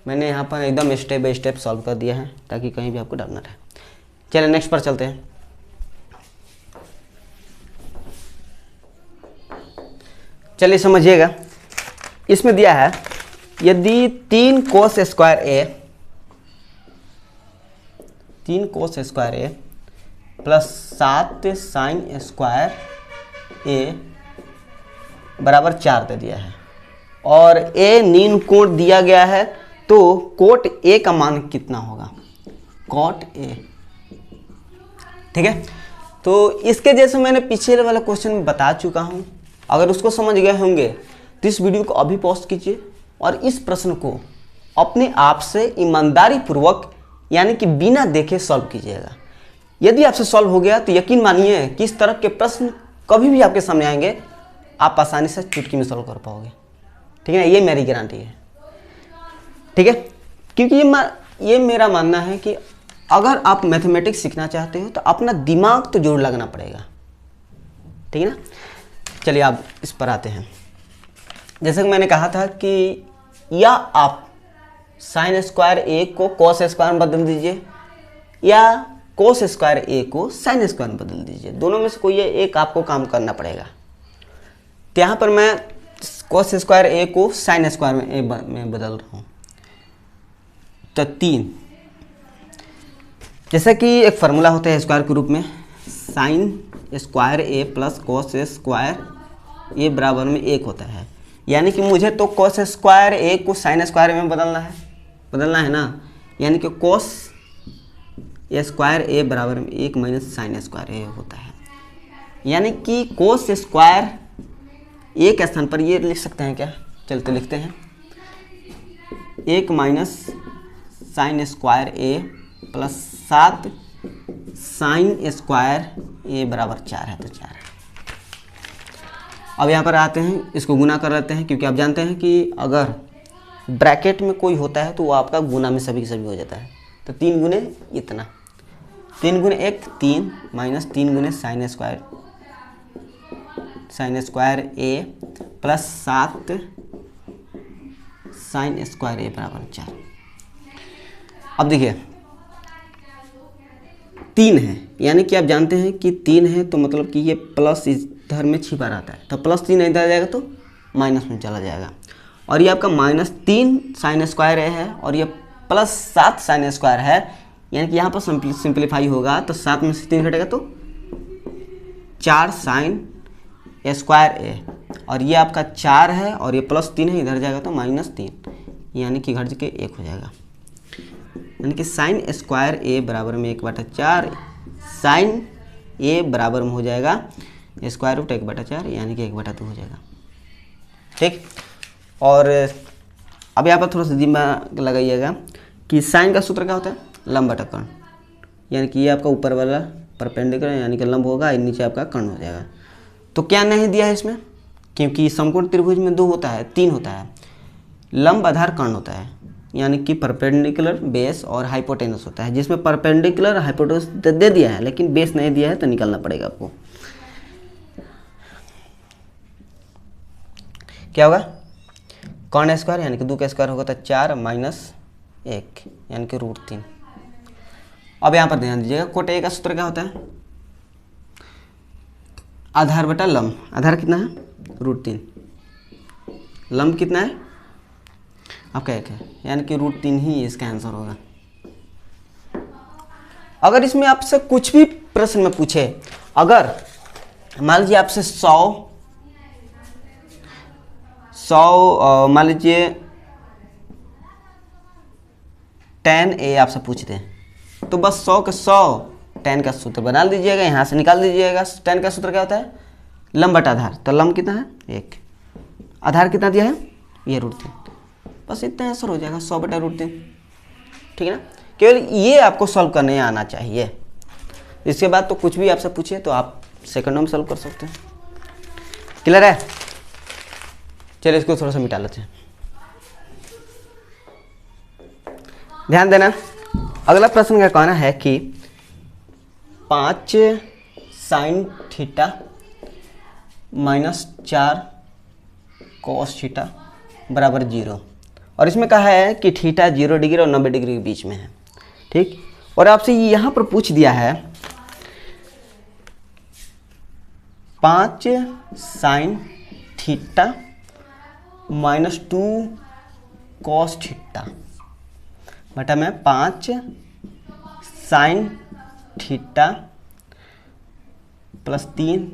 मैंने यहाँ पर एकदम स्टेप बाय स्टेप सॉल्व कर दिया है ताकि कहीं भी आपको डर ना रहे। चलिए नेक्स्ट पर चलते हैं। चलिए समझिएगा, इसमें दिया है यदि 3 cos स्क्वायर ए प्लस 7 साइन स्क्वायर ए बराबर 4 दे दिया है, और ए नीन कोट दिया गया है, तो कोट ए का मान कितना होगा, कॉट ए। ठीक है, तो इसके जैसे मैंने पिछले वाला क्वेश्चन में बता चुका हूँ, अगर उसको समझ गए होंगे तो इस वीडियो को अभी पॉज कीजिए और इस प्रश्न को अपने आप से ईमानदारी पूर्वक यानी कि बिना देखे सॉल्व कीजिएगा। यदि आपसे सॉल्व हो गया तो यकीन मानिए कि इस तरह के प्रश्न कभी भी आपके सामने आएंगे, आप आसानी से चुटकी में सॉल्व कर पाओगे। ठीक है ना, ये मेरी गारंटी है। ठीक है, क्योंकि ये मेरा मानना है कि अगर आप मैथमेटिक्स सीखना चाहते हो तो अपना दिमाग तो जरूर लगाना पड़ेगा। ठीक है ना, चलिए आप इस पर आते हैं। जैसे कि मैंने कहा था कि या आप साइन स्क्वायर ए को कॉस स्क्वायर में बदल दीजिए या कॉस स्क्वायर ए को साइन स्क्वायर में बदल दीजिए, दोनों में से कोई एक आपको काम करना पड़ेगा। तो यहाँ पर मैं कॉस स्क्वायर ए को साइन स्क्वायर में बदल रहा हूँ। तो 3, जैसे कि एक फार्मूला होता है स्क्वायर के रूप में, साइन स्क्वायर ए प्लस कॉस स्क्वायर ए बराबर में 1 होता है, यानी कि मुझे तो कॉस स्क्वायर ए को साइन स्क्वायर में बदलना है ना, यानी कि कॉस स्क्वायर ए बराबर में 1 माइनस साइन स्क्वायर ए होता है, यानी कि कॉस स्क्वायर ए के स्थान पर ये लिख सकते हैं क्या, चलते लिखते हैं 1 माइनस साइन स्क्वायर ए प्लस 7 साइन स्क्वायर ए बराबर 4 है, तो 4 है। अब यहाँ पर आते हैं, इसको गुना कर लेते हैं, क्योंकि आप जानते हैं कि अगर ब्रैकेट में कोई होता है तो वो आपका गुना में सभी हो जाता है। तो 3 गुने इतना, 3 गुने 1 3 माइनस 3 गुने साइन स्क्वायर ए प्लस 7 साइन स्क्वायर ए बराबर 4। अब देखिए 3 है, यानी कि आप जानते हैं कि 3 है तो मतलब कि ये प्लस इधर में छिपा रहता है, तो प्लस 3 इधर जाएगा तो माइनस में चला जाएगा। और ये आपका -3 साइन स्क्वायर ए है और ये प्लस 7 साइन स्क्वायर है, यानी कि यहाँ पर सिंप्लीफाई होगा तो 7 में से 3 घटेगा तो 4 साइन स्क्वायर ए, और ये आपका 4 है और ये +3 है, इधर जाएगा तो -3, यानी कि घट के 1 हो जाएगा। यानी कि साइन स्क्वायर ए बराबर में 1/4 साइन ए बराबर में हो जाएगा स्क्वायर रूट 1/4, यानी कि 1/2 हो जाएगा। ठीक, और अब यहाँ पर थोड़ा सा दिमाग लगाइएगा कि साइन का सूत्र क्या होता है, लंब बटा कर्ण, यानी कि ये आपका ऊपर वाला परपेंडिकुलर यानी कि लंब होगा, नीचे आपका कर्ण हो जाएगा। तो क्या नहीं दिया है इसमें, क्योंकि समकोण त्रिभुज में 2 होता है 3 होता है, लंब आधार कर्ण होता है, यानी कि परपेंडिकुलर बेस और हाइपोटेनस होता है, जिसमें परपेंडिकुलर हाइपोटेनस दे दिया है लेकिन बेस नहीं दिया है, तो निकालना पड़ेगा आपको। क्या होगा, कर्ण स्क्वायर यानी कि 2 का स्क्वायर होगा तो 4 माइनस 1 यानी कि √3। अब यहाँ पर ध्यान दीजिएगा, कोट ए का सूत्र क्या होता है, आधार बटा लंब। आधार कितना है, √3, लंब कितना है आपका 1 है, यानी कि √3 ही इसका आंसर होगा। अगर इसमें आपसे कुछ भी प्रश्न में पूछे, अगर मान लीजिए आपसे 100 मान लीजिए tan a आपसे पूछते हैं, तो बस 100 के 100 tan का सूत्र बना दीजिएगा, यहाँ से निकाल दीजिएगा। tan का सूत्र क्या होता है, लंब बटा आधार, तो लंब कितना है 1, आधार कितना दिया है ये √3, बस इतना आंसर हो जाएगा 100/√3। ठीक है ना, केवल ये आपको सॉल्व करने आना चाहिए। इसके बाद तो कुछ भी आपसे पूछे तो आप सेकंडों में सॉल्व कर सकते हैं। क्लियर है, चलिए इसको थोड़ा सा मिटा लेते हैं। ध्यान देना, अगला प्रश्न का कहना है कि 5 साइन थीटा -4 कॉस थीटा बराबर 0, और इसमें कहा है कि थीटा 0 डिग्री और 90 डिग्री के बीच में है। ठीक, और आपसे यहाँ पर पूछ दिया है 5 साइन थीटा -2 कॉस थीटा बटा में 5 साइन थीटा +3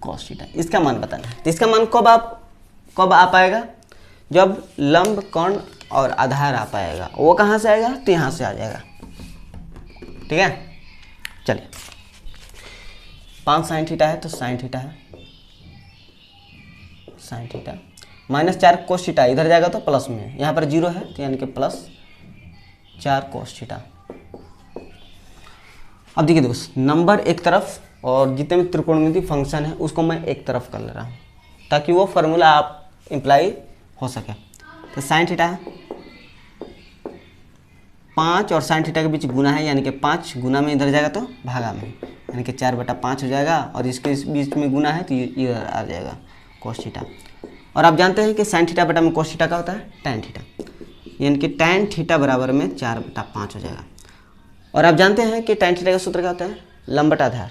कॉस थीटा, इसका मान बताना है। तो इसका मान कब आ पाएगा, जब लंब कर्ण और आधार आ पाएगा। वो कहाँ से आएगा, तो यहाँ से आ जाएगा। ठीक है, चलिए 5 साइन थीटा है तो साइन थीटा है, साइन थीटा -4 कोस थीटा, इधर जाएगा तो प्लस में, यहाँ पर 0 है तो यानी कि +4 कोस थीटा। अब देखिए दोस्त, नंबर एक तरफ और जितने भी त्रिकोणमिति फंक्शन है उसको मैं एक तरफ कर ले रहा हूँ, ताकि वो फार्मूला आप इम्प्लाई हो सके। तो साइन थीटा है 5 और साइन थीटा के बीच गुना है, यानी कि 5 गुना में इधर जाएगा तो भागा में, यानी कि 4/5 हो जाएगा, और इसके बीच में गुना है तो इधर आ जाएगा कोस थीटा। और आप जानते हैं कि साइन थीटा बटा में कोस थीटा का होता है tan थीटा, यानी कि tan थीटा बराबर में 4/5 हो जाएगा। और आप जानते हैं कि tan थीटा का सूत्र क्या होता है, लंब बटा आधार,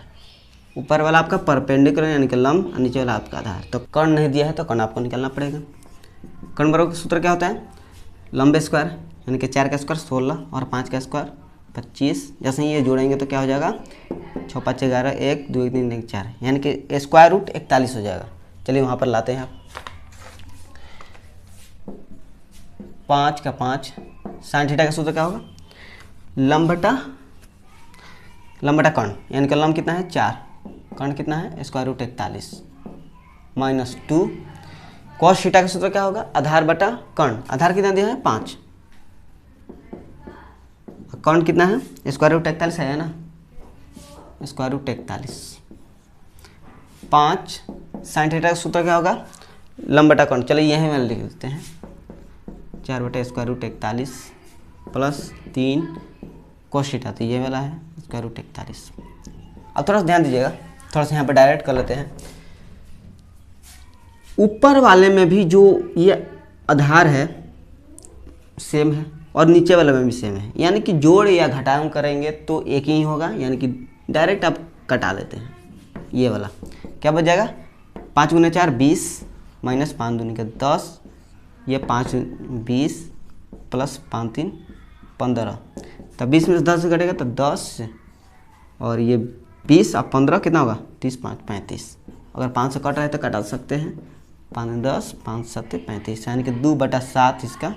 ऊपर वाला आपका परपेंडिकुलर यानी कि लंब और नीचे वाला आपका आधार। तो कर्ण नहीं दिया है तो कर्ण आपको निकालना पड़ेगा। कर्ण बराबर का सूत्र क्या होता है, लंब स्क्वायर यानी कि 4 का स्क्वायर 16 और 5 का स्क्वायर 25। जैसे ही ये जोड़ेंगे तो क्या हो जाएगा, 6 5 11 1 2 3 1 4, यानी कि स्क्वायर रूट 41 हो जाएगा। चलिए वहाँ पर लाते हैं आप, 5 का 5 साइन थीटा का सूत्र क्या होगा, लंब बटा कर्ण, यानी कि लंब कितना है 4, कर्ण कितना है square root 41, minus 2। Cos theta का सूत्र क्या होगा, आधार बटा कर्ण। आधार कितना दिया है 5, कर्ण कितना है स्क्वायर रूट 41 है ना, स्क्वायर रूट 41। 5 साइन थीटा का सूत्र क्या होगा, लंब बटा कर्ण। चलिए यहीं में लिख देते हैं, 4 बटा square root 41 plus 3 cos theta, तो ये वाला है स्क्वायर रूट 41। अब थोड़ा सा ध्यान दीजिएगा, थोड़ा सा यहाँ पे डायरेक्ट कर लेते हैं। ऊपर वाले में भी जो ये आधार है सेम है और नीचे वाले में भी सेम है, यानी कि जोड़ या घटाव करेंगे तो एक ही होगा, यानी कि डायरेक्ट आप कटा लेते हैं। ये वाला क्या बच जाएगा, 5 गुने 4 20 माइनस 5 दूनी का 10, ये 5 20 प्लस 5 3 15, तब 20 में से 10 घटेगा तो 10 और ये 20 अब 15 कितना होगा 30 5 35। अगर 5 से कट रहा है तो कटा सकते हैं, 5 10 5 7 35, यानी कि 2/7 इसका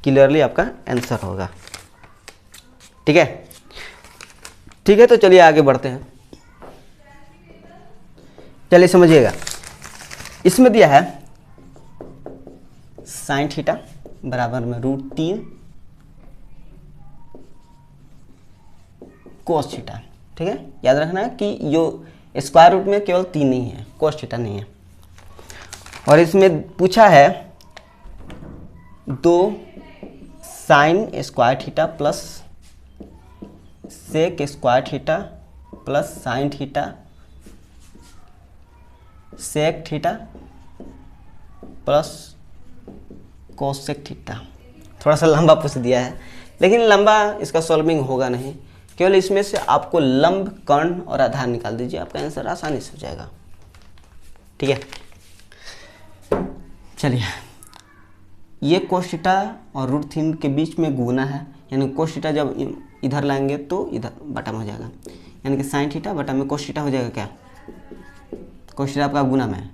क्लियरली आपका आंसर होगा। ठीक है, ठीक है, तो चलिए आगे बढ़ते हैं। चलिए समझिएगा, इसमें दिया है साइन थीटा बराबर में √3 कोस थीटा। ठीक है, याद रखना है कि जो स्क्वायर रूट में केवल 3 नहीं है, कोस थीटा नहीं है। और इसमें पूछा है 2 sine square theta plus sec square theta plus sine theta sec theta plus cosec theta. थोड़ा सा लंबा पूछ दिया है, लेकिन लंबा इसका सॉल्विंग होगा नहीं, केवल इसमें से आपको लंब कर्ण और आधार निकाल दीजिए, आपका आंसर आसानी से हो जाएगा। ठीक है, चलिए, ये कोस थीटा और √3 के बीच में गुना है, यानी कोस थीटा जब इधर लाएंगे तो इधर बटा में हो जाएगा, यानी कि साइन थीटा बटा में कोस थीटा हो जाएगा। क्या कोस थीटा आपका गुना में है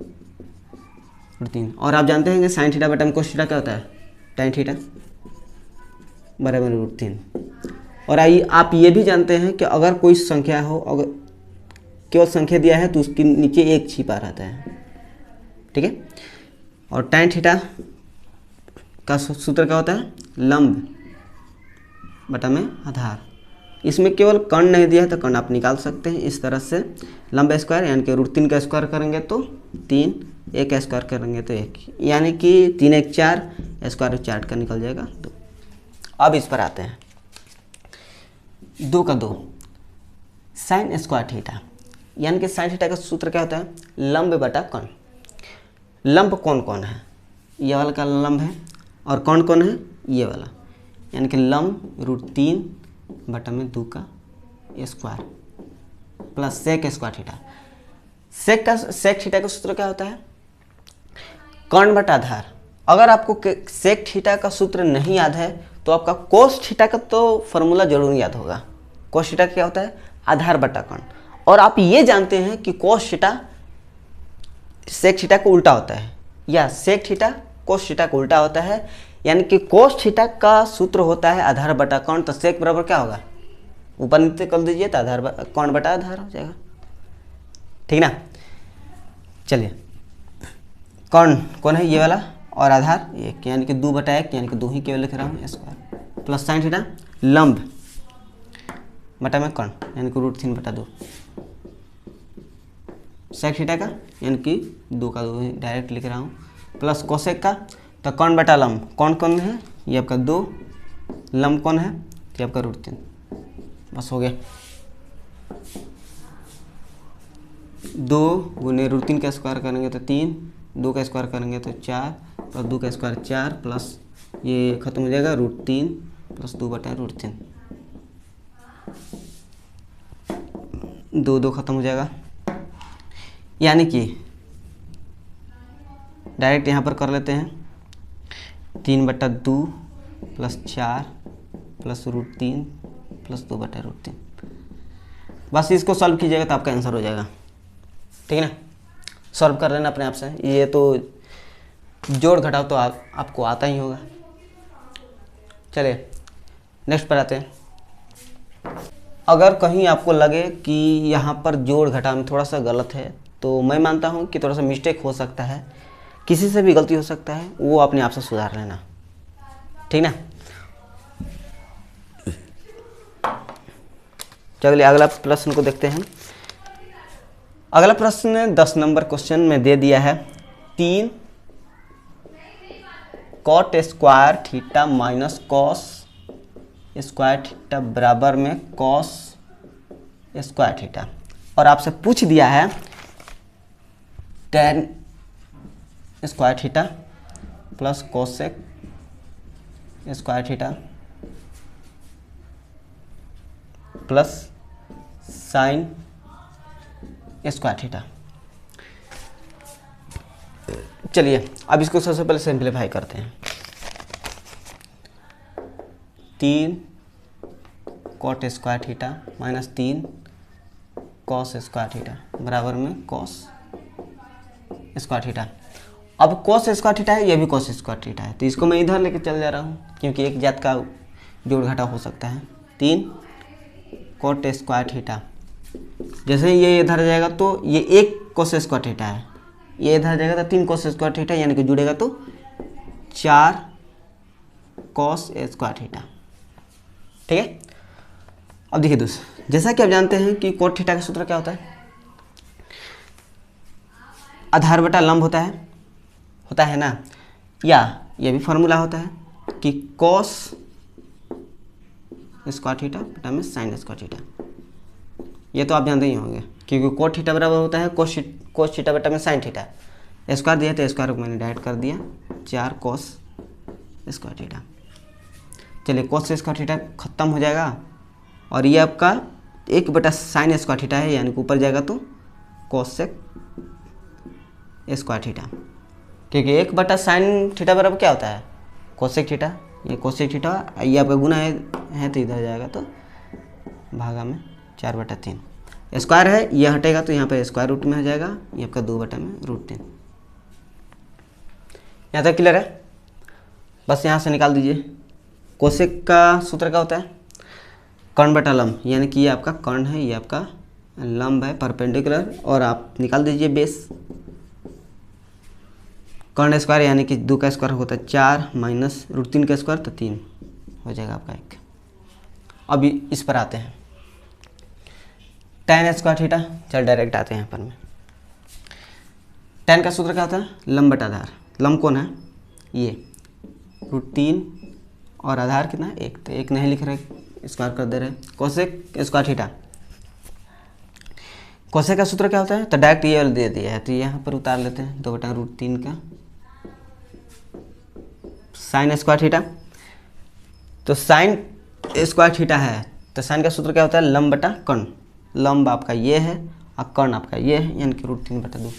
√3, और आप जानते हैं कि साइन थीटा बटा में कोस थीटा क्या होता है, tan थीटा बराबर √3। और आइए आप ये भी जानते हैं कि अगर कोई संख्या हो, अगर केवल संख्या दिया है तो उसके नीचे एक छिपा रहता है। ठीक है, और tan थीटा का सूत्र क्या होता है, लंब बटा में आधार। इसमें केवल कर्ण नहीं दिया है तो कर्ण आप निकाल सकते हैं इस तरह से, लंब स्क्वायर यानी कि √3 का स्क्वायर करेंगे तो 3, 1 का स्क्वायर करेंगे तो 1, यानी कि 3 1 4, स्क्वायर 4 का निकल जाएगा 2। अब इस पर आते हैं, 2 का 2 साइन स्क्वायर थीटा, यानी कि साइन थीटा का सूत्र क्या होता है, लंब बटा कर्ण। लंब कौन कौन है, ये वाला का लंब है, और कौन कौन है, ये वाला, यानी कि लंब √3 बटा में 2 का square plus sec square theta. Sec theta का सूत्र क्या होता है, कर्ण बटा आधार। अगर आपको सेक थीटा का सूत्र नहीं याद है तो आपका कोस थीटा का तो फॉर्मूला जरूर याद होगा। कोस थीटा क्या होता है, आधार बटा कर्ण। और आप ये जानते हैं कि कोस थीटा सेक थीटा को उल्टा होता है, या सेक थीटा कोस थीटा को उल्टा होता है, यानी कि कोस थीटा का सूत्र होता है आधार बटा कर्ण, तो सेक बराबर क्या होगा, ऊपर नीचे कर दीजिए तो आधार कर्ण बटा आधार हो जाएगा। ठीक ना, चलिए, कर्ण कौन है, ये वाला, और आधार 1, यानी कि 2/1, यानी कि 2 ही केवल लिख रहा हूँ स्क्वायर, प्लस साइन थीटा लंब बटा में कर्ण, यानी कि √3 बटा 2, सेक थीटा का यानी कि 2 का 2 डायरेक्ट लिख रहा हूँ, प्लस कोसेक का, तो कर्ण बटा लंब, कौन कौन है, ये आपका 2, लंब कौन है, ये आपका √3, बस हो गया। 2 गुने √3 का स्क्वायर करेंगे तो 3, 2 का स्क्वायर करेंगे तो 4, प्लस 2 का स्क्वायर 4, प्लस ये खत्म हो जाएगा √3 प्लस 2 बटा √3, 2 2 खत्म हो जाएगा, यानी कि डायरेक्ट यहाँ पर कर लेते हैं, 3/2 प्लस 4 प्लस √3 प्लस 2 बटा √3। बस इसको सॉल्व कीजिएगा तो आपका आंसर हो जाएगा। ठीक है ना, सॉल्व कर लेना अपने आप से, ये तो जोड़ घटाव तो आपको आता ही होगा। चलिए नेक्स्ट पर आते हैं। अगर कहीं आपको लगे कि यहाँ पर जोड़ घटाव में थोड़ा सा गलत है तो मैं मानता हूँ कि थोड़ा सा मिस्टेक हो सकता है, किसी से भी गलती हो सकता है, वो अपने आप से सुधार लेना, ठीक ना। चलिए अगला प्रश्न को देखते हैं। अगला प्रश्न 10 नंबर क्वेश्चन में दे दिया है 3 cot square theta minus cos square theta बराबर में कॉस स्क्वायर थीटा, और आपसे पूछ दिया है tan square theta plus cosec square theta plus sine square theta. चलिए अब इसको सबसे पहले सिंप्लीफाई करते हैं। 3 cot square theta minus 3 cos square theta बराबर में कॉस स्क्वायर थीटा। अब कॉस स्क्वायर थीटा है, ये भी कॉस स्क्वायर थीटा है, तो इसको मैं इधर लेके चल जा रहा हूँ क्योंकि एक जात का जोड़ घटा हो सकता है। 3 कॉट स्क्वायर थीटा, जैसे ये इधर जाएगा तो ये 1 कॉस स्क्वायर थीटा है, ये इधर जाएगा तो 3 कॉस स्क्वायर थीटा, यानी कि जुड़ेगा तो 4 कॉस स्क्वायर थीटा, ठीक है। अब देखिए दोस्तों, जैसा कि आप जानते हैं कि कॉट थीटा का सूत्र क्या होता है, आधार बटा लंब होता है ना, या ये भी फॉर्मूला होता है कि कॉस स्क्वायर थीटा बटा में साइन स्क्वायर थीटा। ये तो आप जानते ही होंगे क्योंकि कॉट थीटा बराबर होता है कोस थीटा बटा में साइन थीटा। स्क्वायर दिया तो स्क्वायर को मैंने डायरेक्ट कर दिया 4 कॉस स्क्वायर थीटा। चलिए कॉस स्क्वायर थीटा खत्म हो जाएगा और ये आपका 1 बटा साइन स्क्वायर थीटा है, यानी कि ऊपर जाएगा तो कोसेक स्क्वायर थीटा, क्योंकि 1 बटा साइन थीटा बराबर क्या होता है कोसेक थीटा। ये कोसेक थीटा, ये आपका गुना है तो इधर जाएगा तो भागा में 4 बटा 3। स्क्वायर है, ये हटेगा तो यहाँ पे स्क्वायर रूट में हो जाएगा, ये आपका 2 बटा में रूट 3। यहाँ तक क्लियर है, बस यहाँ से निकाल दीजिए। कोसेक का सूत्र क्या होता है कर्ण बटा लंब, यानी कि ये आपका कर्ण है, ये आपका लंब है परपेंडिकुलर, और आप निकाल दीजिए बेस। कर्ण स्क्वायर यानी कि 2 का स्क्वायर होता है 4 माइनस रूट 3 का स्क्वायर तो 3 हो जाएगा आपका 1। अभी इस पर आते हैं tan स्क्वायर थीटा। चल डायरेक्ट आते हैं यहाँ पर में। tan का सूत्र क्या होता है लंब बटा आधार। लंब कौन है ये रूट 3 और आधार कितना है 1, तो 1 नहीं लिख रहे, स्क्वायर कर दे रहे। कोसेक स्क्वायर थीटा, कोसेक का सूत्र क्या होता है, तो डायरेक्ट ये वाला दे दिया है तो यहाँ पर उतार लेते हैं 2 बटा रूट 3 का साइन स्क्वायर थीटा। तो साइन स्क्वायर थीटा है तो साइन का सूत्र क्या होता है लंब बटा कर्ण। लंब आपका ये है और कर्ण आपका ये है, यानी कि रूट 3 बटा 2।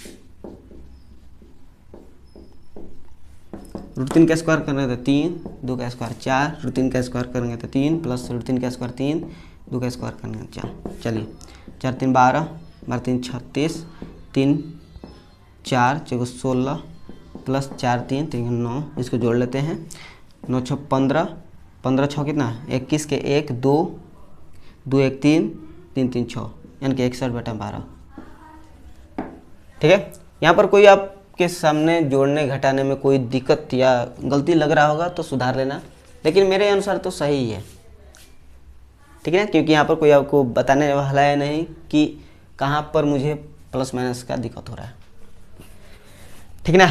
रूट 3 का स्क्वायर करेंगे तो 3, 2 का स्क्वायर 4, रूट 3 का स्क्वायर करेंगे तो 3 प्लस रूट 3 का स्क्वायर 3, 2 का स्क्वायर करेंगे 4। चलिए 4 3 12, 12 3 36, 3 4 4 16 प्लस 4 3 3 9, इसको जोड़ लेते हैं 9 6 15, 15 6 कितना 21 के 1 2 2 1 3 3 3 6, यानी कि 61 बटा 12। ठीक है, यहाँ पर कोई आपके सामने जोड़ने घटाने में कोई दिक्कत या गलती लग रहा होगा तो सुधार लेना, लेकिन मेरे अनुसार तो सही ही है। ठीक है ना, क्योंकि यहाँ पर कोई आपको बताने वाला है नहीं कि कहाँ पर मुझे प्लस माइनस का दिक्कत हो रहा है। ठीक ना,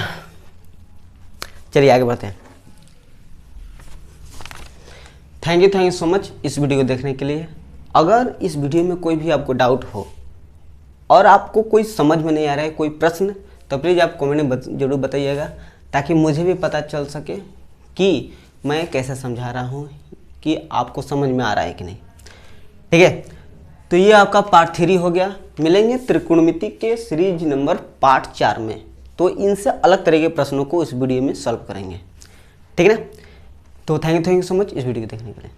चलिए आगे बढ़ते हैं। थैंक यू सो मच इस वीडियो को देखने के लिए। अगर इस वीडियो में कोई भी आपको डाउट हो और आपको कोई समझ में नहीं आ रहा है, कोई प्रश्न, तो प्लीज़ आप कमेंट में जरूर बताइएगा, ताकि मुझे भी पता चल सके कि मैं कैसे समझा रहा हूँ, कि आपको समझ में आ रहा है कि नहीं। ठीक है, तो ये आपका पार्ट 3 हो गया। मिलेंगे त्रिकोणमिति के सीरीज नंबर पार्ट 4 में, तो इनसे अलग तरह के प्रश्नों को इस वीडियो में सॉल्व करेंगे। ठीक है ना, तो थैंक यू सो मच इस वीडियो को देखने के लिए।